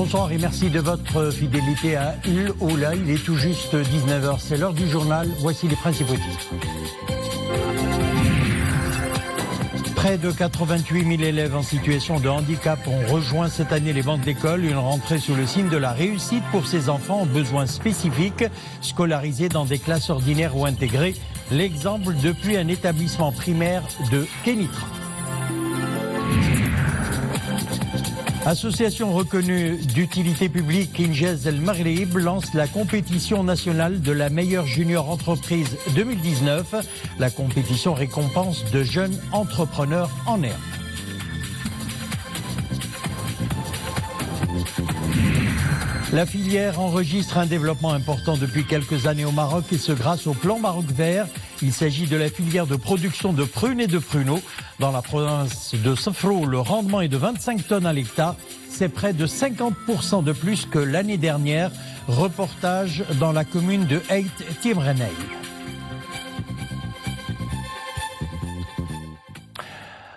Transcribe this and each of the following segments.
Bonsoir et merci de votre fidélité à Il Oula. Il est tout juste 19h, c'est l'heure du journal. Voici les principaux titres. Près de 88 000 élèves en situation de handicap ont rejoint cette année les bancs d'école. Une rentrée sous le signe de la réussite pour ces enfants aux besoins spécifiques, scolarisés dans des classes ordinaires ou intégrées. L'exemple depuis un établissement primaire de Kenitra. Association reconnue d'utilité publique, Injaz El Maghrib lance la compétition nationale de la meilleure junior entreprise 2019. La compétition récompense de jeunes entrepreneurs en herbe. La filière enregistre un développement important depuis quelques années au Maroc et ce grâce au plan Maroc Vert. Il s'agit de la filière de production de prunes et de pruneaux. Dans la province de Safro, le rendement est de 25 tonnes à l'hectare. C'est près de 50% de plus que l'année dernière. Reportage dans la commune de Eit Timrenei.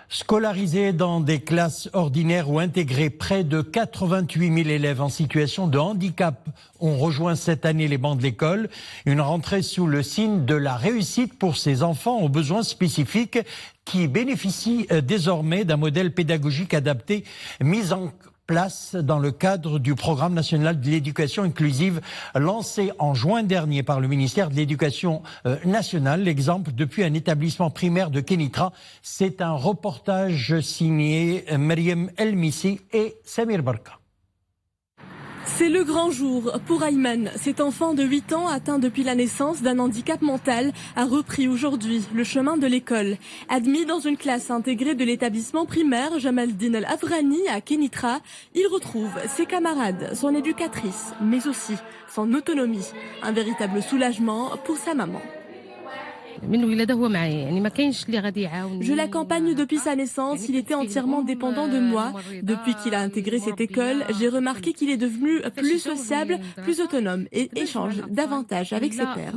Scolarisés dans des classes ordinaires ou intégrées, près de 88 000 élèves en situation de handicap ont rejoint cette année les bancs de l'école. Une rentrée sous le signe de la réussite pour ces enfants aux besoins spécifiques qui bénéficient désormais d'un modèle pédagogique adapté mis en place dans le cadre du programme national de l'éducation inclusive lancé en juin dernier par le ministère de l'Éducation nationale. L'exemple depuis un établissement primaire de Kenitra. C'est un reportage signé Mariam Elmissi et Samir Barka. C'est le grand jour pour Ayman. Cet enfant de 8 ans atteint depuis la naissance d'un handicap mental a repris aujourd'hui le chemin de l'école. Admis dans une classe intégrée de l'établissement primaire Jamaldine El Afrani à Kenitra, il retrouve ses camarades, son éducatrice, mais aussi son autonomie. Un véritable soulagement pour sa maman. Je l'accompagne depuis sa naissance, il était entièrement dépendant de moi. Depuis qu'il a intégré cette école, j'ai remarqué qu'il est devenu plus sociable, plus autonome et échange davantage avec ses pairs.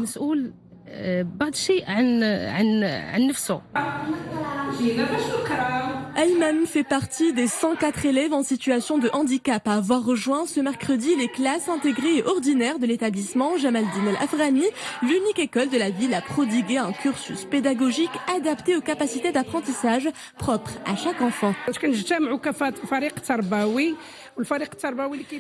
Ayman fait partie des 104 élèves en situation de handicap à avoir rejoint ce mercredi les classes intégrées et ordinaires de l'établissement Jamaldine El Afrani. L'unique école de la ville a prodigué un cursus pédagogique adapté aux capacités d'apprentissage propres à chaque enfant.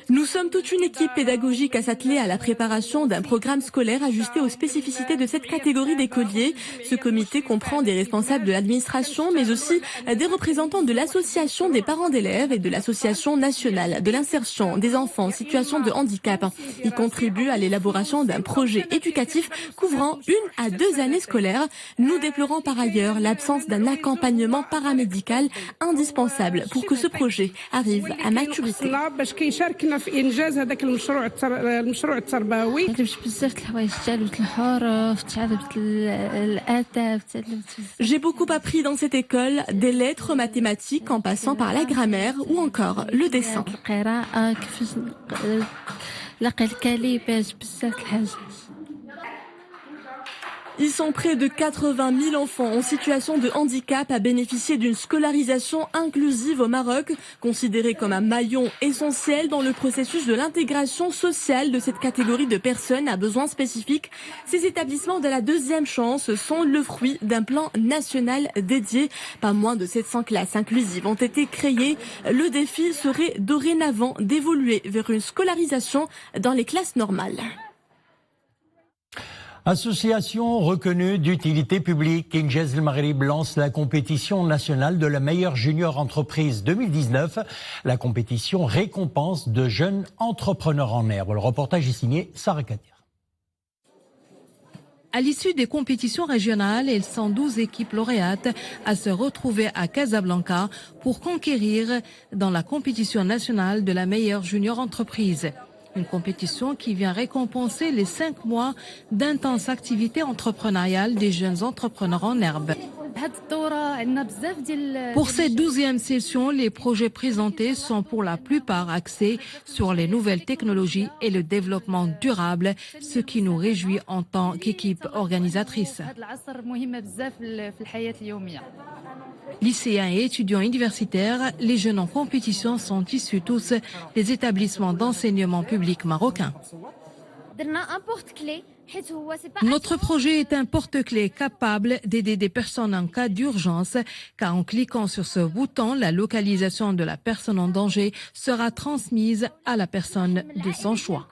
Nous sommes toute une équipe pédagogique à s'atteler à la préparation d'un programme scolaire ajusté aux spécificités de cette catégorie d'écoliers. Ce comité comprend des responsables de l'administration, mais aussi des représentants de l'association des parents d'élèves et de l'association nationale de l'insertion des enfants en situation de handicap. Ils contribuent à l'élaboration d'un projet éducatif couvrant 1 à 2 années scolaires. Nous déplorons par ailleurs l'absence d'un accompagnement paramédical indispensable pour que ce projet arrive à maturité. J'ai beaucoup appris dans cette école, des lettres, mathématiques, en passant par la grammaire ou encore le dessin. Ils sont près de 80 000 enfants en situation de handicap à bénéficier d'une scolarisation inclusive au Maroc, considérée comme un maillon essentiel dans le processus de l'intégration sociale de cette catégorie de personnes à besoins spécifiques. Ces établissements de la deuxième chance sont le fruit d'un plan national dédié. Pas moins de 700 classes inclusives ont été créées. Le défi serait dorénavant d'évoluer vers une scolarisation dans les classes normales. Association reconnue d'utilité publique, Injaz El Maghrib lance la compétition nationale de la meilleure junior entreprise 2019. La compétition récompense de jeunes entrepreneurs en herbe. Le reportage est signé Sarah Kadir. À l'issue des compétitions régionales, elles sont 12 équipes lauréates à se retrouver à Casablanca pour conquérir dans la compétition nationale de la meilleure junior entreprise. Une compétition qui vient récompenser les 5 mois d'intense activité entrepreneuriale des jeunes entrepreneurs en herbe. Pour cette 12e session, les projets présentés sont pour la plupart axés sur les nouvelles technologies et le développement durable, ce qui nous réjouit en tant qu'équipe organisatrice. Lycéens et étudiants universitaires, les jeunes en compétition sont issus tous des établissements d'enseignement public marocains. Notre projet est un porte-clés capable d'aider des personnes en cas d'urgence, car en cliquant sur ce bouton, la localisation de la personne en danger sera transmise à la personne de son choix.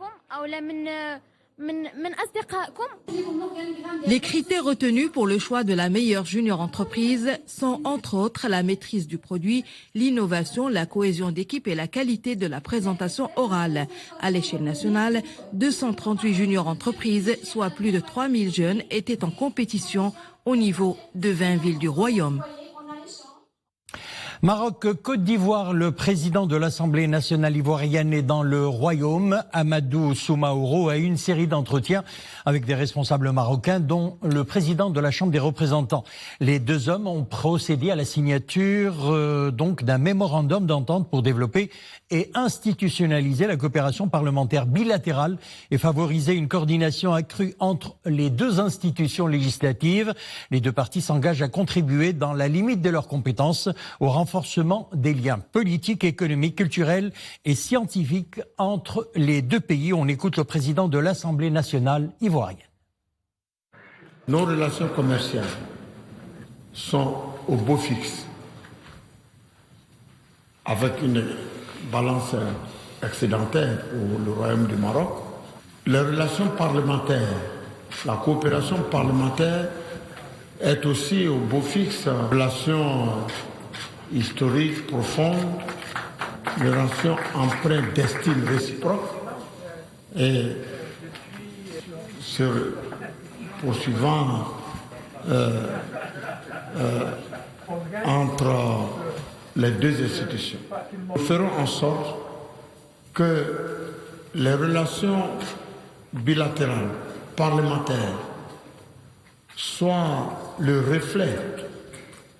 Les critères retenus pour le choix de la meilleure junior entreprise sont entre autres la maîtrise du produit, l'innovation, la cohésion d'équipe et la qualité de la présentation orale. À l'échelle nationale, 238 junior entreprises, soit plus de 3000 jeunes, étaient en compétition au niveau de 20 villes du royaume. Maroc-Côte d'Ivoire, le président de l'Assemblée nationale ivoirienne est dans le royaume. Amadou Soumaoro a eu une série d'entretiens avec des responsables marocains, dont le président de la Chambre des représentants. Les deux hommes ont procédé à la signature d'un mémorandum d'entente pour développer et institutionnaliser la coopération parlementaire bilatérale et favoriser une coordination accrue entre les deux institutions législatives. Les deux parties s'engagent à contribuer, dans la limite de leurs compétences, au renforcement des liens politiques, économiques, culturels et scientifiques entre les deux pays. On écoute le président de l'Assemblée nationale ivoirienne. Nos relations commerciales sont au beau fixe, avec une balance excédentaire pour le Royaume du Maroc. Les relations parlementaires, la coopération parlementaire est aussi au beau fixe. Relations historiques profondes, des relations empreintes d'estime réciproque et se poursuivant entre les deux institutions. Nous ferons en sorte que les relations bilatérales, parlementaires, soient le reflet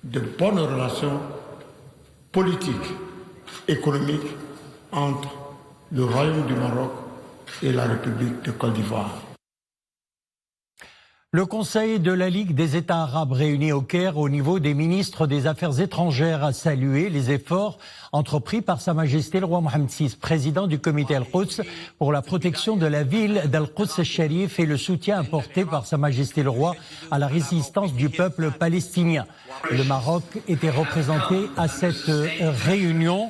de bonnes relations politiques, économiques entre le Royaume du Maroc et la République de Côte d'Ivoire. Le Conseil de la Ligue des États arabes réunis au Caire au niveau des ministres des Affaires étrangères a salué les efforts entrepris par Sa Majesté le roi Mohammed VI, président du comité Al-Quds, pour la protection de la ville d'Al-Quds al-Sharif et le soutien apporté par Sa Majesté le roi à la résistance du peuple palestinien. Le Maroc était représenté à cette réunion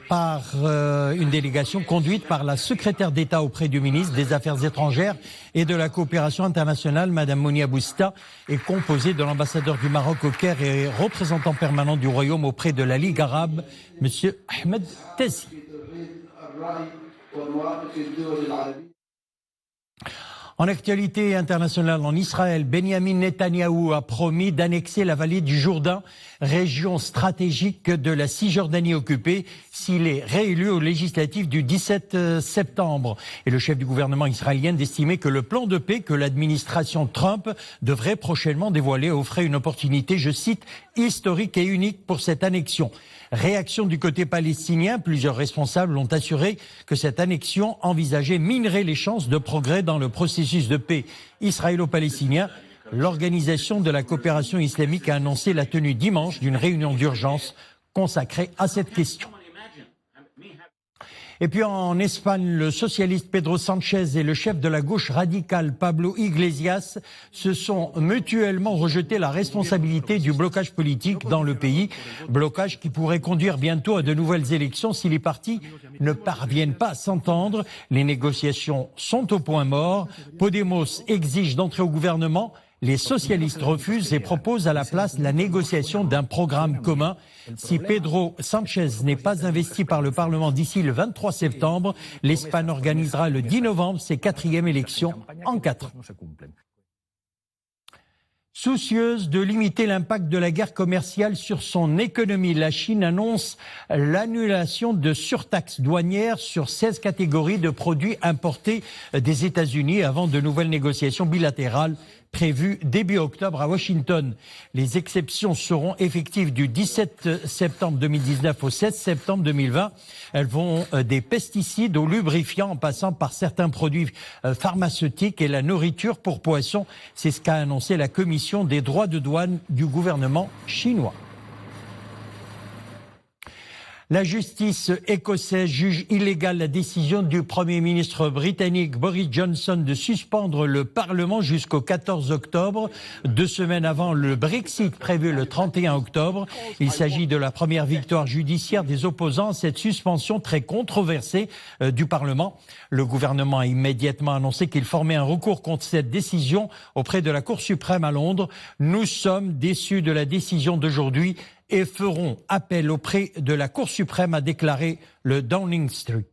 par une délégation conduite par la secrétaire d'État auprès du ministre des Affaires étrangères et de la coopération internationale, Madame Mounia Bousta, et composée de l'ambassadeur du Maroc au Caire et représentant permanent du Royaume auprès de la Ligue arabe, Monsieur Ahmed Tezi. En actualité internationale, en Israël, Benyamin Netanyahou a promis d'annexer la vallée du Jourdain, région stratégique de la Cisjordanie occupée, s'il est réélu aux législatives du 17 septembre. Et le chef du gouvernement israélien d'estimer que le plan de paix que l'administration Trump devrait prochainement dévoiler offrait une opportunité, je cite, historique et unique pour cette annexion. Réaction du côté palestinien, plusieurs responsables ont assuré que cette annexion envisagée minerait les chances de progrès dans le processus de paix israélo-palestinien. L'Organisation de la coopération islamique a annoncé la tenue dimanche d'une réunion d'urgence consacrée à cette question. Et puis en Espagne, le socialiste Pedro Sánchez et le chef de la gauche radicale Pablo Iglesias se sont mutuellement rejetés la responsabilité du blocage politique dans le pays. Blocage qui pourrait conduire bientôt à de nouvelles élections si les partis ne parviennent pas à s'entendre. Les négociations sont au point mort. Podemos exige d'entrer au gouvernement. Les socialistes refusent et proposent à la place la négociation d'un programme commun. Si Pedro Sánchez n'est pas investi par le Parlement d'ici le 23 septembre, l'Espagne organisera le 10 novembre ses 4e élections en 4 ans. Soucieuse de limiter l'impact de la guerre commerciale sur son économie, la Chine annonce l'annulation de surtaxes douanières sur 16 catégories de produits importés des États-Unis avant de nouvelles négociations bilatérales prévues début octobre à Washington. Les exceptions seront effectives du 17 septembre 2019 au 16 septembre 2020. Elles vont des pesticides aux lubrifiants en passant par certains produits pharmaceutiques et la nourriture pour poissons. C'est ce qu'a annoncé la Commission des droits de douane du gouvernement chinois. La justice écossaise juge illégale la décision du Premier ministre britannique Boris Johnson de suspendre le Parlement jusqu'au 14 octobre, 2 semaines avant le Brexit prévu le 31 octobre. Il s'agit de la première victoire judiciaire des opposants à cette suspension très controversée du Parlement. Le gouvernement a immédiatement annoncé qu'il formait un recours contre cette décision auprès de la Cour suprême à Londres. Nous sommes déçus de la décision d'aujourd'hui et feront appel auprès de la Cour suprême, a déclaré le Downing Street.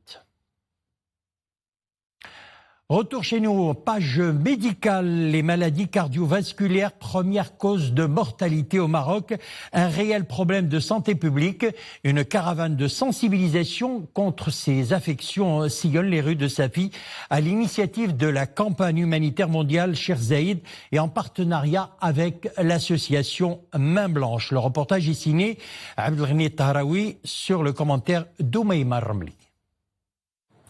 Retour chez nous, page médicale, les maladies cardiovasculaires, première cause de mortalité au Maroc, un réel problème de santé publique, une caravane de sensibilisation contre ces affections sillonne les rues de Safi à l'initiative de la campagne humanitaire mondiale Cher Zaïd et en partenariat avec l'association Main Blanche. Le reportage est signé Abdelghani Tahraoui sur le commentaire d'Oumaïma Ramli.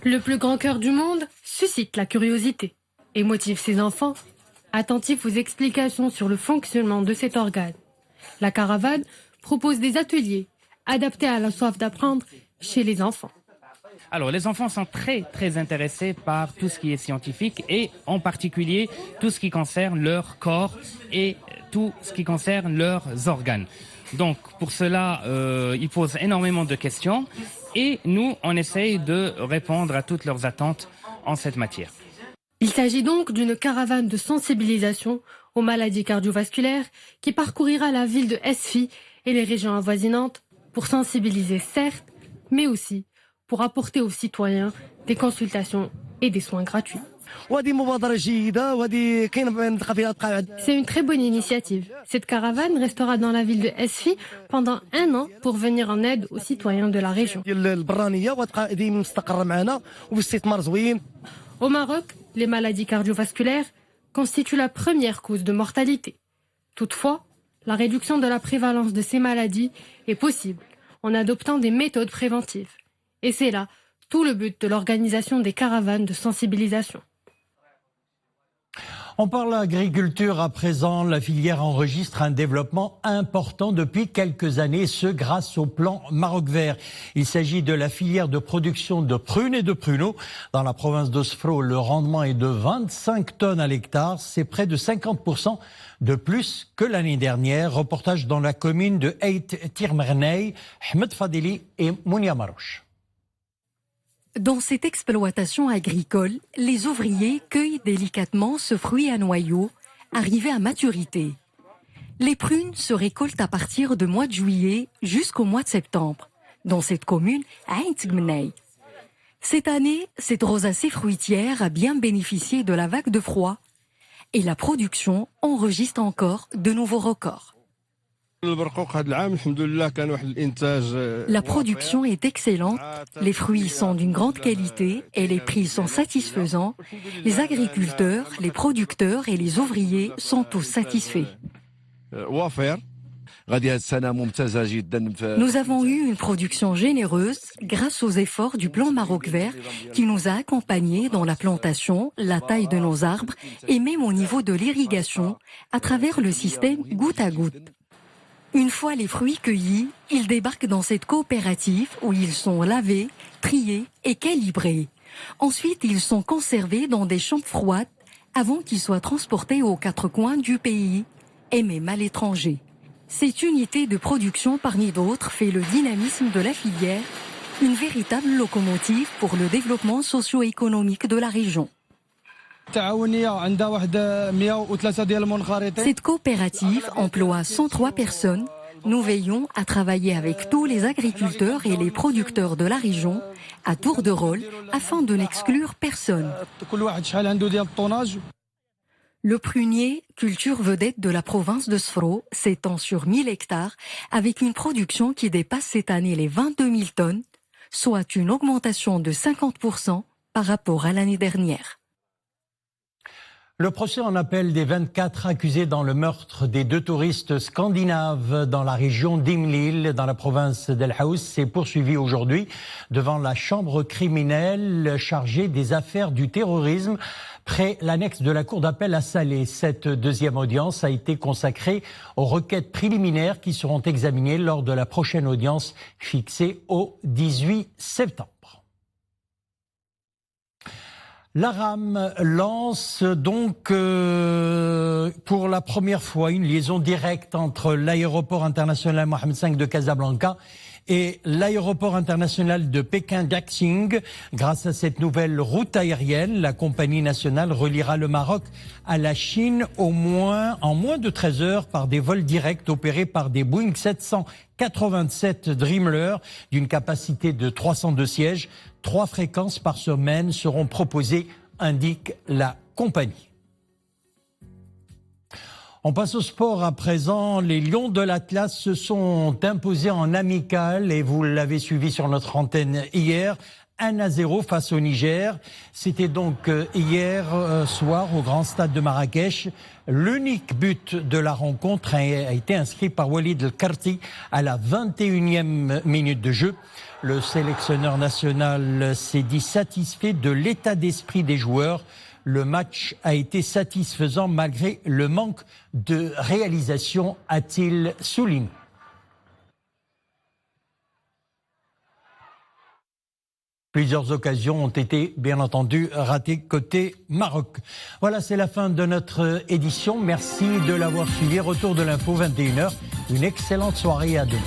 Le plus grand cœur du monde suscite la curiosité et motive ses enfants, attentifs aux explications sur le fonctionnement de cet organe. La caravane propose des ateliers adaptés à la soif d'apprendre chez les enfants. Alors, les enfants sont très intéressés par tout ce qui est scientifique et en particulier tout ce qui concerne leur corps et tout ce qui concerne leurs organes. Donc, pour cela, ils posent énormément de questions et nous, on essaye de répondre à toutes leurs attentes en cette matière. Il s'agit donc d'une caravane de sensibilisation aux maladies cardiovasculaires qui parcourira la ville de Esfi et les régions avoisinantes pour sensibiliser certes, mais aussi pour apporter aux citoyens des consultations et des soins gratuits. C'est une très bonne initiative. Cette caravane restera dans la ville de Esfi pendant 1 an pour venir en aide aux citoyens de la région. Au Maroc, les maladies cardiovasculaires constituent la première cause de mortalité. Toutefois, la réduction de la prévalence de ces maladies est possible en adoptant des méthodes préventives. Et c'est là tout le but de l'organisation des caravanes de sensibilisation. On parle agriculture à présent. La filière enregistre un développement important depuis quelques années, ce grâce au plan Maroc Vert. Il s'agit de la filière de production de prunes et de pruneaux. Dans la province d'Osfro, le rendement est de 25 tonnes à l'hectare. C'est près de 50% de plus que l'année dernière. Reportage dans la commune de Eit Tirmernei, Ahmed Fadeli et Mounia Marouche. Dans cette exploitation agricole, les ouvriers cueillent délicatement ce fruit à noyaux, arrivé à maturité. Les prunes se récoltent à partir du mois de juillet jusqu'au mois de septembre, dans cette commune, Eit Tirmernei. Cette année, cette rosacée fruitière a bien bénéficié de la vague de froid et la production enregistre encore de nouveaux records. La production est excellente, les fruits sont d'une grande qualité et les prix sont satisfaisants. Les agriculteurs, les producteurs et les ouvriers sont tous satisfaits. Nous avons eu une production généreuse grâce aux efforts du plan Maroc Vert qui nous a accompagnés dans la plantation, la taille de nos arbres et même au niveau de l'irrigation à travers le système goutte à goutte. Une fois les fruits cueillis, ils débarquent dans cette coopérative où ils sont lavés, triés et calibrés. Ensuite, ils sont conservés dans des chambres froides avant qu'ils soient transportés aux 4 coins du pays et même à l'étranger. Cette unité de production parmi d'autres fait le dynamisme de la filière, une véritable locomotive pour le développement socio-économique de la région. Cette coopérative emploie 103 personnes. Nous veillons à travailler avec tous les agriculteurs et les producteurs de la région à tour de rôle afin de n'exclure personne. Le prunier, culture vedette de la province de Sfro, s'étend sur 1000 hectares avec une production qui dépasse cette année les 22 000 tonnes, soit une augmentation de 50% par rapport à l'année dernière. Le procès en appel des 24 accusés dans le meurtre des 2 touristes scandinaves dans la région d'Imlil, dans la province d'El Haous, s'est poursuivi aujourd'hui devant la chambre criminelle chargée des affaires du terrorisme près l'annexe de la cour d'appel à Salé. Cette deuxième audience a été consacrée aux requêtes préliminaires qui seront examinées lors de la prochaine audience fixée au 18 septembre. L'ARAM lance donc pour la première fois une liaison directe entre l'aéroport international Mohamed V de Casablanca et l'aéroport international de Pékin-Daxing. Grâce à cette nouvelle route aérienne, la compagnie nationale reliera le Maroc à la Chine en moins de 13 heures par des vols directs opérés par des Boeing 787 Dreamliner d'une capacité de 302 sièges. 3 fréquences par semaine seront proposées, indique la compagnie. On passe au sport à présent. Les Lions de l'Atlas se sont imposés en amical et vous l'avez suivi sur notre antenne hier. 1-0 face au Niger. C'était donc hier soir au Grand Stade de Marrakech. L'unique but de la rencontre a été inscrit par Walid El-Karti à la 21e minute de jeu. Le sélectionneur national s'est dit satisfait de l'état d'esprit des joueurs. Le match a été satisfaisant malgré le manque de réalisation, a-t-il souligné. Plusieurs occasions ont été, bien entendu, ratées côté Maroc. Voilà, c'est la fin de notre édition. Merci de l'avoir suivi. Retour de l'info, 21h. Une excellente soirée, à demain.